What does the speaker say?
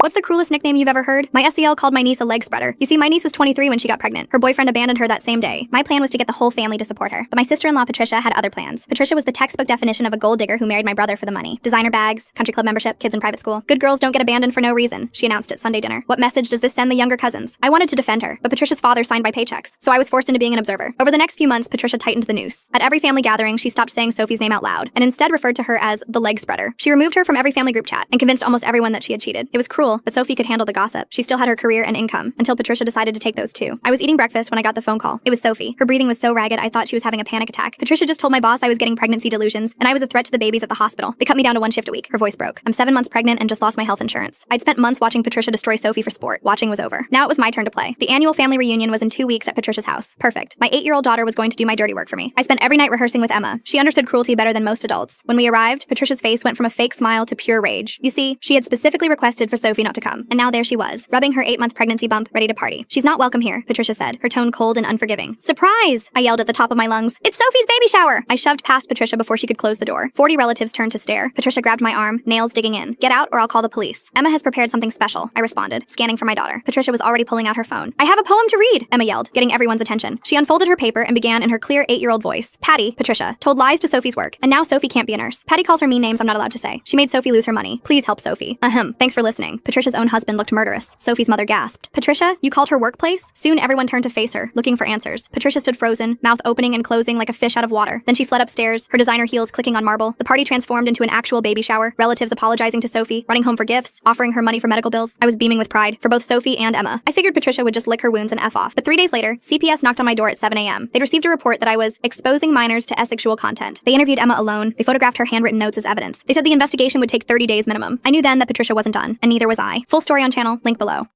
What's the cruelest nickname you've ever heard? My SEL called my niece a leg spreader. You see, my niece was 23 when she got pregnant. Her boyfriend abandoned her that same day. My plan was to get the whole family to support her. But my sister-in-law Patricia had other plans. Patricia was the textbook definition of a gold digger who married my brother for the money. Designer bags, country club membership, kids in private school. Good girls don't get abandoned for no reason, she announced at Sunday dinner. What message does this send the younger cousins? I wanted to defend her, but Patricia's father signed by paychecks, so I was forced into being an observer. Over the next few months, Patricia tightened the noose. At every family gathering, she stopped saying Sophie's name out loud, and instead referred to her as the leg spreader. She removed her from every family group chat, and convinced almost everyone that she had cheated. It was cruel, but Sophie could handle the gossip. She still had her career and income, until Patricia decided to take those too. I was eating breakfast when I got the phone call. It was Sophie. Her breathing was so ragged I thought she was having a panic attack. Patricia just told my boss I was getting pregnancy delusions, and I was a threat to the babies at the hospital. They cut me down to 1 shift a week. Her voice broke. I'm 7 months pregnant and just lost my health insurance. I'd spent months watching Patricia destroy Sophie for sport. Watching was over. Now it was my turn to play. The annual family reunion was in 2 weeks at Patricia's house. Perfect. My 8-year-old daughter was going to do my dirty work for me. I spent every night rehearsing with Emma. She understood cruelty better than most adults. When we arrived, Patricia's face went from a fake smile to pure rage. You see, she had specifically requested for Sophie not to come, and now there she was, rubbing her 8-month pregnancy bump, ready to party. She's not welcome here, Patricia said, her tone cold and unforgiving. Surprise! I yelled at the top of my lungs. It's Sophie's baby shower! I shoved past Patricia before she could close the door. 40 relatives turned to stare. Patricia grabbed my arm, nails digging in. Get out or I'll call the police. Emma has prepared something special, I responded, scanning for my daughter. Patricia was already pulling out her phone. I have a poem to read, Emma yelled, getting everyone's attention. She unfolded her paper and began in her clear 8-year-old voice. Patty, Patricia, told lies to Sophie's work, and now Sophie can't be a nurse. Patty calls her mean names I'm not allowed to say. She made Sophie lose her money. Please help Sophie. Thanks for listening. Patricia's own husband looked murderous. Sophie's mother gasped. Patricia, you called her workplace? Soon everyone turned to face her, looking for answers. Patricia stood frozen, mouth opening and closing like a fish out of water. Then she fled upstairs, her designer heels clicking on marble. The party transformed into an actual baby shower, relatives apologizing to Sophie, running home for gifts, offering her money for medical bills. I was beaming with pride, for both Sophie and Emma. I figured Patricia would just lick her wounds and F off. But 3 days later, CPS knocked on my door at 7 a.m. They'd received a report that I was exposing minors to asexual content. They interviewed Emma alone. They photographed her handwritten notes as evidence. They said the investigation would take 30 days minimum. I knew then that Patricia wasn't done, and neither was I. Full story on channel, link below.